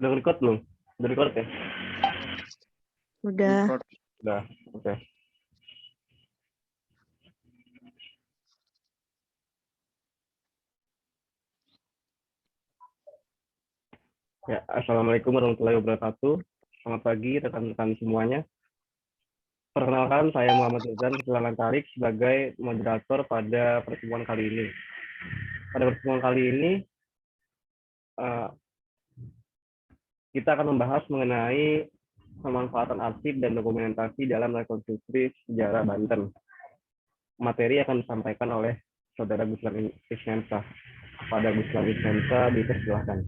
Udah record belum? Udah record ya? Udah. Record. Udah, oke. Ya, Assalamualaikum warahmatullahi wabarakatuh. Selamat pagi rekan-rekan semuanya. Perkenalkan, saya Muhammad Rizan Kecilangan Tarik sebagai moderator pada pertemuan kali ini. Pada pertemuan kali ini, kita akan membahas mengenai pemanfaatan arsip dan dokumentasi dalam rekonstruksi sejarah Banten. Materi akan disampaikan oleh Saudara Guslan Isnensa. Pada Guslan Isnensa, dipersilahkan.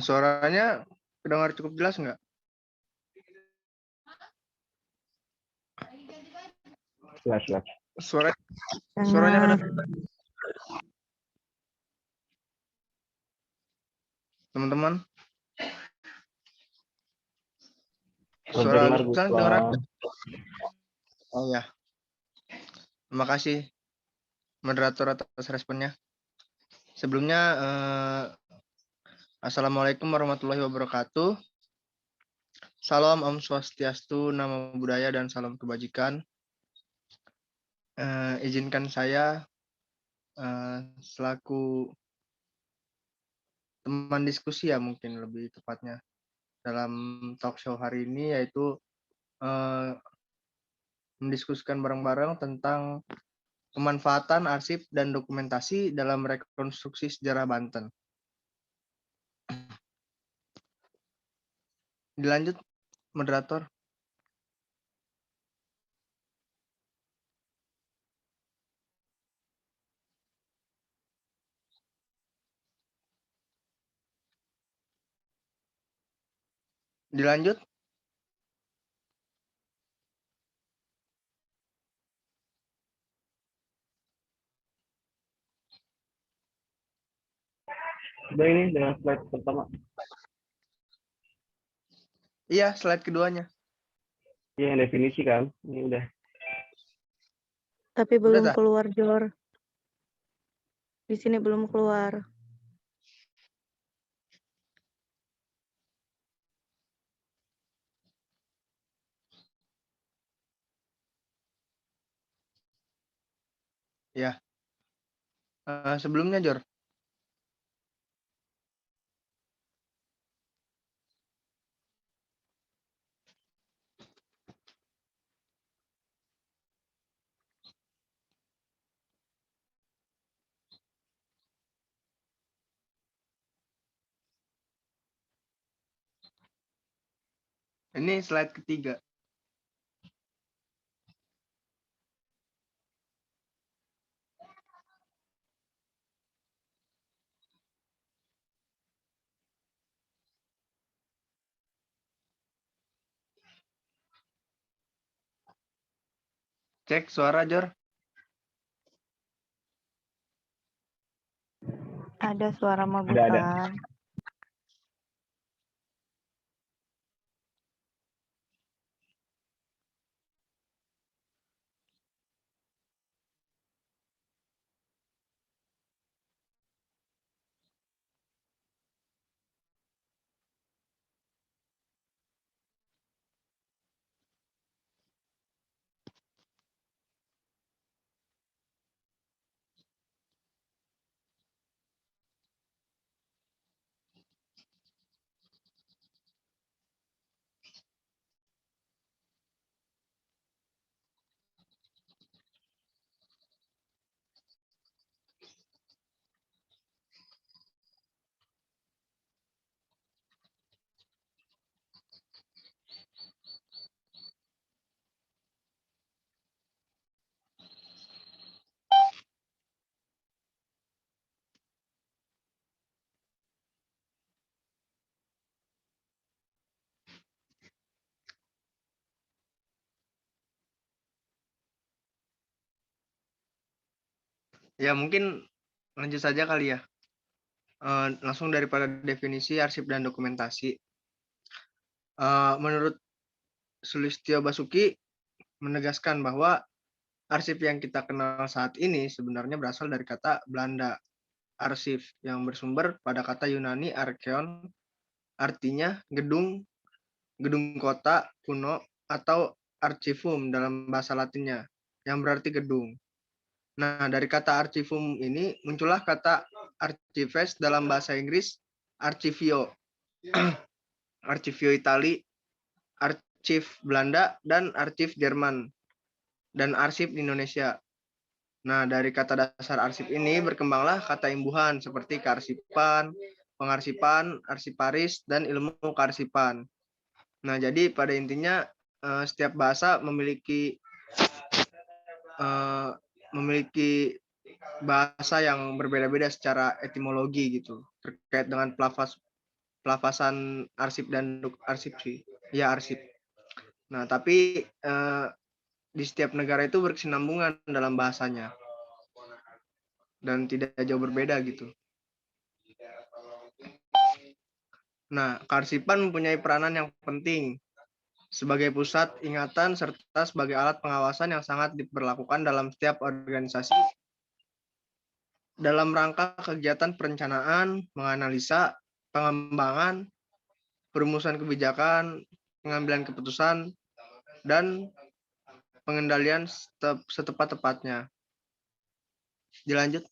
Suaranya kedengar cukup jelas nggak? Jelas. Suaranya kedengar. Teman-teman. Suara Guslan kedengaran? Oh ya. Terima kasih moderator atas responnya. Sebelumnya Assalamualaikum warahmatullahi wabarakatuh. Salam Om Swastiastu, Namo Buddhaya, dan salam kebajikan. Izinkan saya selaku teman diskusi ya mungkin lebih tepatnya dalam talk show hari ini, yaitu mendiskusikan bareng-bareng tentang pemanfaatan arsip dan dokumentasi dalam rekonstruksi sejarah Banten. Dilanjut, moderator. Dilanjut. Sudah ini dengan slide pertama. Iya, slide keduanya. Iya, yang definisi kan. Ini udah. Tapi belum keluar, Jor. Di sini belum keluar. Ya. Sebelumnya, Jor. Ini slide ketiga. Cek suara, Jor. Ada suara magusan. Ya, mungkin lanjut saja kali ya. Langsung daripada definisi arsip dan dokumentasi. Menurut Sulistyo Basuki, menegaskan bahwa arsip yang kita kenal saat ini sebenarnya berasal dari kata Belanda, arsip, yang bersumber pada kata Yunani archeon, artinya gedung, gedung kota kuno, atau archivum dalam bahasa Latinnya, yang berarti gedung. Nah, dari kata archivum ini muncullah kata archives dalam bahasa Inggris, archivio, archivio Itali, arsip Belanda, dan arsip Jerman, dan arsip di Indonesia. Nah, dari kata dasar arsip ini berkembanglah kata imbuhan seperti kearsipan, pengarsipan, arsiparis, dan ilmu kearsipan. Nah, jadi pada intinya setiap bahasa memiliki bahasa yang berbeda-beda secara etimologi gitu, terkait dengan pelafasan arsip dan arsip sih. Ya, arsip. Nah, tapi di setiap negara itu berkesinambungan dalam bahasanya dan tidak jauh berbeda gitu. Nah, kearsipan mempunyai peranan yang penting sebagai pusat ingatan serta sebagai alat pengawasan yang sangat diperlakukan dalam setiap organisasi dalam rangka kegiatan perencanaan, menganalisa, pengembangan, perumusan kebijakan, pengambilan keputusan, dan pengendalian setepat-tepatnya. Dilanjut.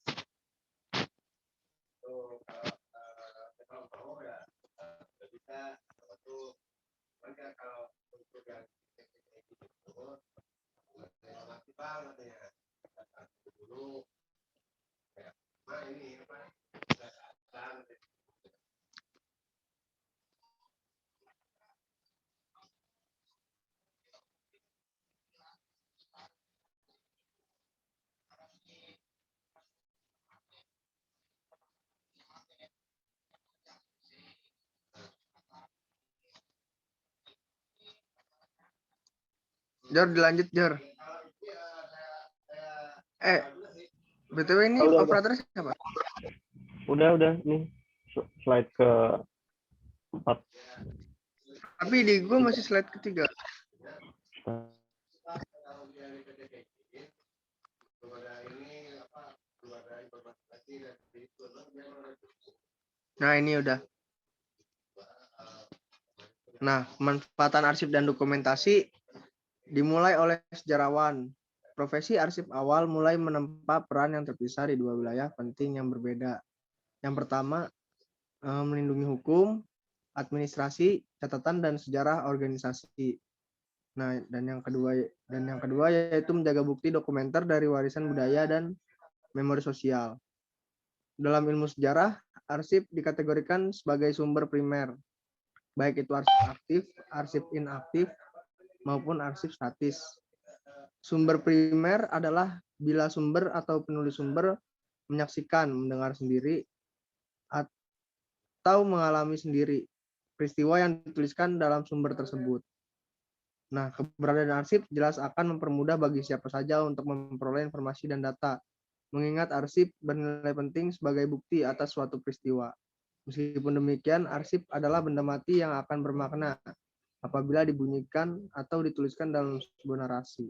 Jor, dilanjut, Jor. BTW ini operatornya siapa? Udah nih slide ke 4. Tapi di gue masih slide ketiga. Nah, ini udah. Nah, pemanfaatan arsip dan dokumentasi dimulai oleh sejarawan. Profesi arsip awal mulai menempa peran yang terpisah di dua wilayah penting yang berbeda. Yang pertama, melindungi hukum, administrasi, catatan, dan sejarah organisasi. Nah, dan yang kedua yaitu menjaga bukti dokumenter dari warisan budaya dan memori sosial. Dalam ilmu sejarah, arsip dikategorikan sebagai sumber primer, baik itu arsip aktif, arsip inaktif, maupun arsip statis. Sumber primer adalah bila sumber atau penulis sumber menyaksikan, mendengar sendiri, atau mengalami sendiri peristiwa yang dituliskan dalam sumber tersebut. Nah, keberadaan arsip jelas akan mempermudah bagi siapa saja untuk memperoleh informasi dan data, mengingat arsip bernilai penting sebagai bukti atas suatu peristiwa. Meskipun demikian, arsip adalah benda mati yang akan bermakna apabila dibunyikan atau dituliskan dalam sebuah narasi.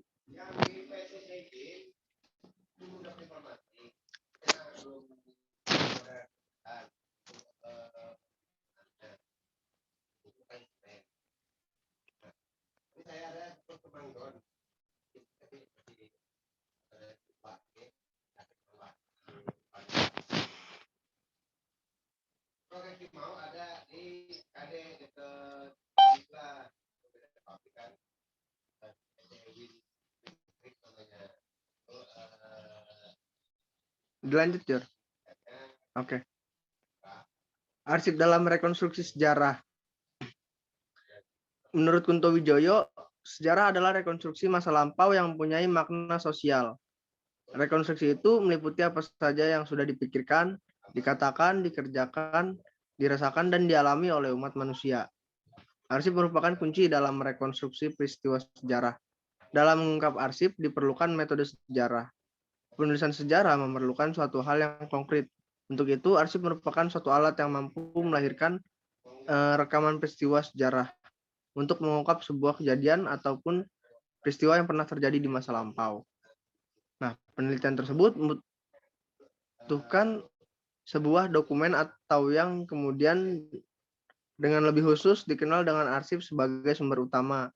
Dilanjut, Jor. Oke. Arsip dalam rekonstruksi sejarah. Menurut Kunto Wijoyo, sejarah adalah rekonstruksi masa lampau yang mempunyai makna sosial. Rekonstruksi itu meliputi apa saja yang sudah dipikirkan, dikatakan, dikerjakan, dirasakan, dan dialami oleh umat manusia. Arsip merupakan kunci dalam rekonstruksi peristiwa sejarah. Dalam mengungkap arsip diperlukan metode sejarah. Penulisan sejarah memerlukan suatu hal yang konkret. Untuk itu, arsip merupakan suatu alat yang mampu melahirkan rekaman peristiwa sejarah untuk mengungkap sebuah kejadian ataupun peristiwa yang pernah terjadi di masa lampau. Nah, penelitian tersebut membutuhkan sebuah dokumen atau yang kemudian dengan lebih khusus dikenal dengan arsip sebagai sumber utama.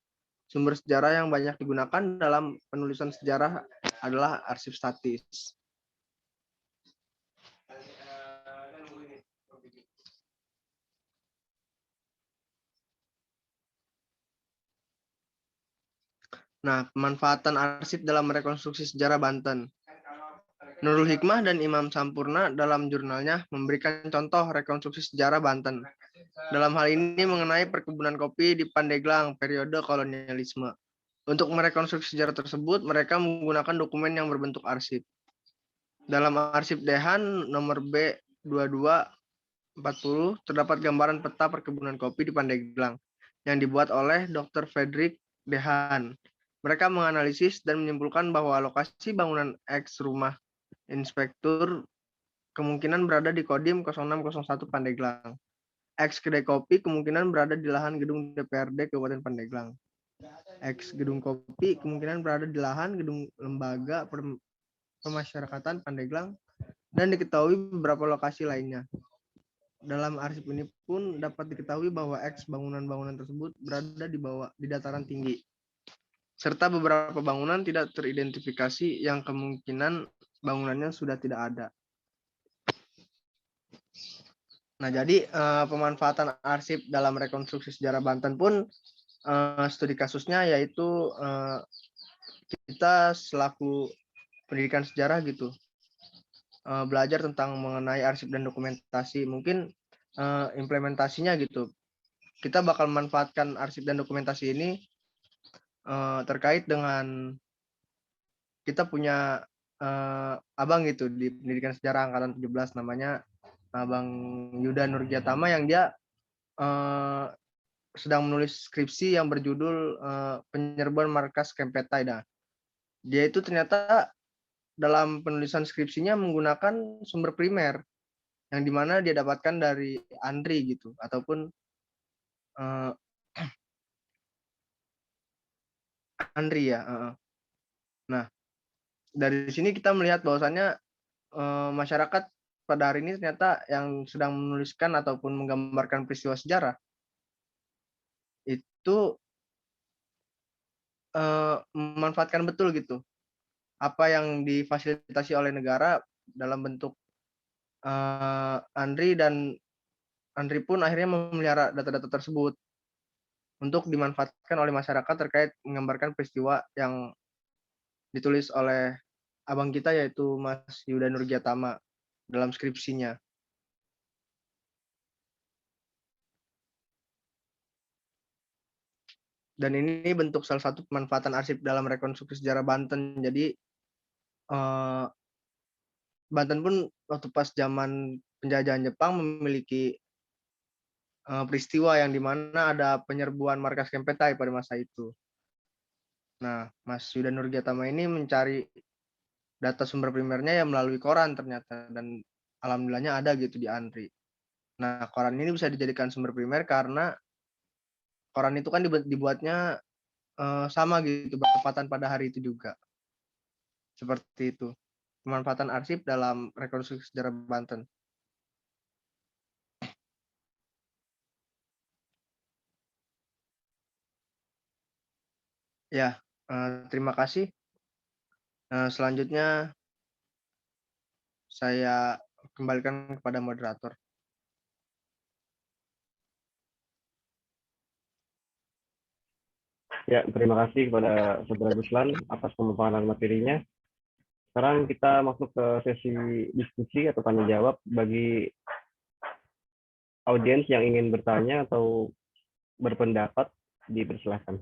Sumber sejarah yang banyak digunakan dalam penulisan sejarah adalah arsip statis. Nah, pemanfaatan arsip dalam rekonstruksi sejarah Banten. Nurul Hikmah dan Imam Sampurna dalam jurnalnya memberikan contoh rekonstruksi sejarah Banten. Dalam hal ini mengenai perkebunan kopi di Pandeglang periode kolonialisme. Untuk merekonstruksi sejarah tersebut, mereka menggunakan dokumen yang berbentuk arsip. Dalam arsip Dehan nomor B2240 terdapat gambaran peta perkebunan kopi di Pandeglang yang dibuat oleh Dr. Frederick Dehan. Mereka menganalisis dan menyimpulkan bahwa lokasi bangunan X rumah inspektur kemungkinan berada di Kodim 0601 Pandeglang. X kedai kopi kemungkinan berada di lahan gedung DPRD Kabupaten Pandeglang. X gedung kopi kemungkinan berada di lahan gedung lembaga pemasyarakatan Pandeglang dan diketahui beberapa lokasi lainnya. Dalam arsip ini pun dapat diketahui bahwa X bangunan-bangunan tersebut berada di dataran tinggi. Serta beberapa bangunan tidak teridentifikasi yang kemungkinan bangunannya sudah tidak ada. Nah, jadi pemanfaatan arsip dalam rekonstruksi sejarah Banten pun studi kasusnya yaitu kita selaku pendidikan sejarah gitu belajar tentang mengenai arsip dan dokumentasi. Mungkin implementasinya gitu. Kita bakal memanfaatkan arsip dan dokumentasi ini terkait dengan kita punya abang gitu di pendidikan sejarah angkatan 17 namanya Abang Yuda Nurgiatama yang dia sedang menulis skripsi yang berjudul Penyerbuan Markas Kempetai. Nah, dia itu ternyata dalam penulisan skripsinya menggunakan sumber primer yang dimana dia dapatkan dari Andri gitu ataupun Andri ya. Nah, dari sini kita melihat bahwasannya masyarakat pada hari ini ternyata yang sedang menuliskan ataupun menggambarkan peristiwa sejarah itu memanfaatkan betul gitu apa yang difasilitasi oleh negara dalam bentuk Andri, dan Andri pun akhirnya memelihara data-data tersebut untuk dimanfaatkan oleh masyarakat terkait menggambarkan peristiwa yang ditulis oleh abang kita yaitu Mas Yuda Nurgiatama dalam skripsinya. Dan ini bentuk salah satu pemanfaatan arsip dalam rekonstruksi sejarah Banten. Jadi Banten pun waktu pas zaman penjajahan Jepang memiliki peristiwa yang dimana ada penyerbuan markas Kempetai pada masa itu. Nah, Mas Yuda Nurgiatama ini mencari data sumber primernya yang melalui koran ternyata, dan alhamdulillahnya ada gitu di Andri. Nah, koran ini bisa dijadikan sumber primer karena koran itu kan dibuatnya sama gitu, bertepatan pada hari itu juga. Seperti itu. Pemanfaatan arsip dalam rekonstruksi sejarah Banten. Ya, terima kasih. Selanjutnya saya kembalikan kepada moderator. Ya, terima kasih kepada Saudara Guslan atas pemaparan materinya. Sekarang kita masuk ke sesi diskusi atau tanya jawab bagi audiens yang ingin bertanya atau berpendapat, dipersilakan.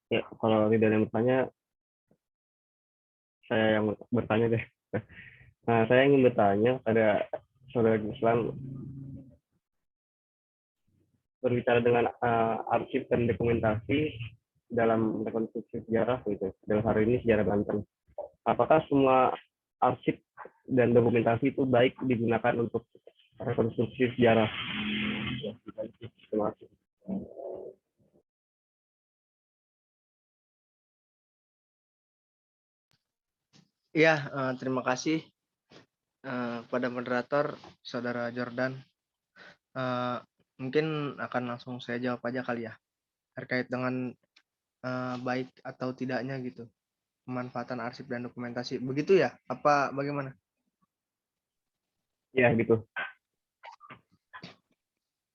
Ya, kalau tidak ada yang bertanya, saya yang bertanya deh. Nah, saya ingin bertanya pada Saudara Guslan, berbicara dengan arsip dan dokumentasi dalam rekonstruksi sejarah gitu. Dalam hari ini sejarah Banten. Apakah semua arsip dan dokumentasi itu baik digunakan untuk rekonstruksi sejarah? Ya, terima kasih. Iya, terima kasih pada moderator Saudara Jordan. Mungkin akan langsung saya jawab aja kali ya, terkait dengan baik atau tidaknya gitu pemanfaatan arsip dan dokumentasi. Begitu ya? Apa bagaimana? Ya, gitu.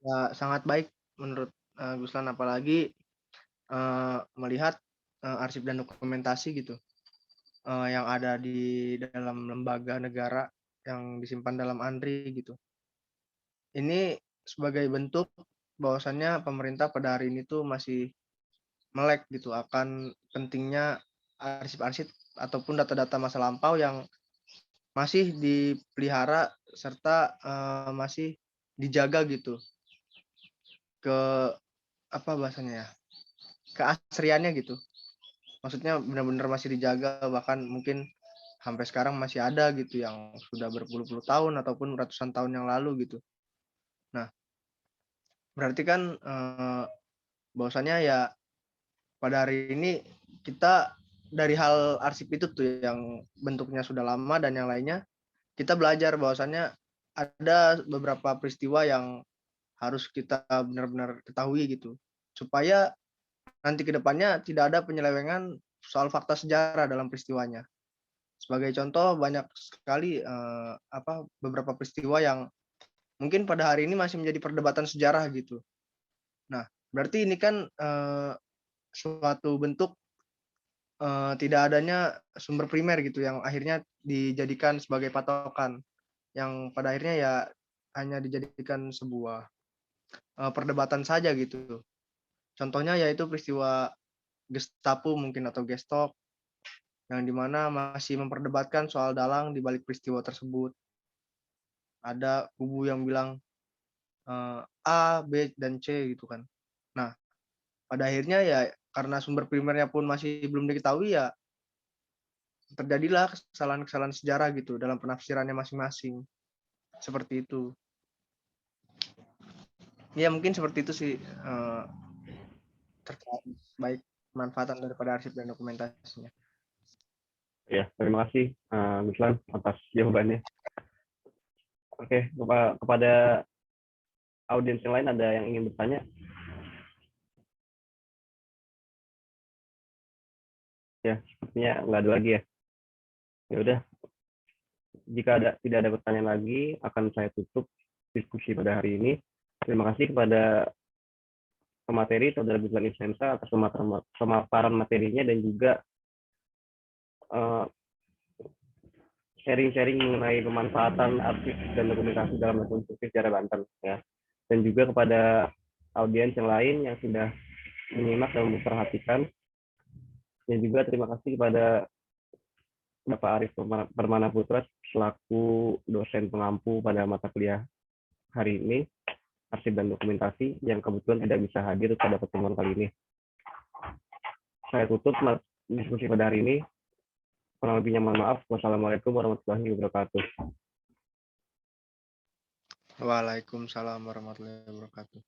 Ya, sangat baik menurut Guslan, apalagi melihat arsip dan dokumentasi gitu yang ada di dalam lembaga negara yang disimpan dalam ANRI gitu. Ini sebagai bentuk bahwasannya pemerintah pada hari ini tuh masih melek gitu akan pentingnya arsip-arsip ataupun data-data masa lampau yang masih dipelihara serta masih dijaga gitu ke apa bahasanya ya, keasriannya gitu. Maksudnya benar-benar masih dijaga, bahkan mungkin sampai sekarang masih ada gitu yang sudah berpuluh-puluh tahun ataupun ratusan tahun yang lalu gitu. Nah, berarti kan bahwasannya ya pada hari ini kita dari hal arsip itu tuh yang bentuknya sudah lama dan yang lainnya, kita belajar bahwasannya ada beberapa peristiwa yang harus kita benar-benar ketahui gitu. Supaya nanti ke depannya tidak ada penyelewengan soal fakta sejarah dalam peristiwanya. Sebagai contoh banyak sekali beberapa peristiwa yang mungkin pada hari ini masih menjadi perdebatan sejarah gitu. Nah, berarti ini kan suatu bentuk tidak adanya sumber primer gitu yang akhirnya dijadikan sebagai patokan, yang pada akhirnya ya hanya dijadikan sebuah perdebatan saja gitu. Contohnya yaitu peristiwa Gestapo mungkin atau Gestok, yang dimana masih memperdebatkan soal dalang di balik peristiwa tersebut. Ada kubu yang bilang A, B, dan C gitu kan. Nah, pada akhirnya ya karena sumber primernya pun masih belum diketahui, ya terjadilah kesalahan-kesalahan sejarah gitu dalam penafsirannya masing-masing. Seperti itu. Ya mungkin seperti itu sih terkait baik manfaatan daripada arsip dan dokumentasinya. Ya, terima kasih Guslan atas jawabannya. Oke, kepada audiens yang lain ada yang ingin bertanya? Ya, sepertinya nggak ada lagi ya. Ya udah, jika tidak ada pertanyaan lagi, akan saya tutup diskusi pada hari ini. Terima kasih kepada pemateri Saudara Guslan Influenza atas pemaparan materinya dan juga sharing-sharing mengenai pemanfaatan arsip dan dokumentasi dalam rekonstruksi sejarah Banten ya. Dan juga kepada audiens yang lain yang sudah menyimak dan memperhatikan. Dan juga terima kasih kepada Bapak Arif Permana Putra selaku dosen pengampu pada mata kuliah hari ini, arsip dan dokumentasi, yang kebetulan tidak bisa hadir pada pertemuan kali ini. Saya tutup diskusi pada hari ini. Kurang lebihnya mohon maaf. Wassalamualaikum warahmatullahi wabarakatuh. Waalaikumsalam warahmatullahi wabarakatuh.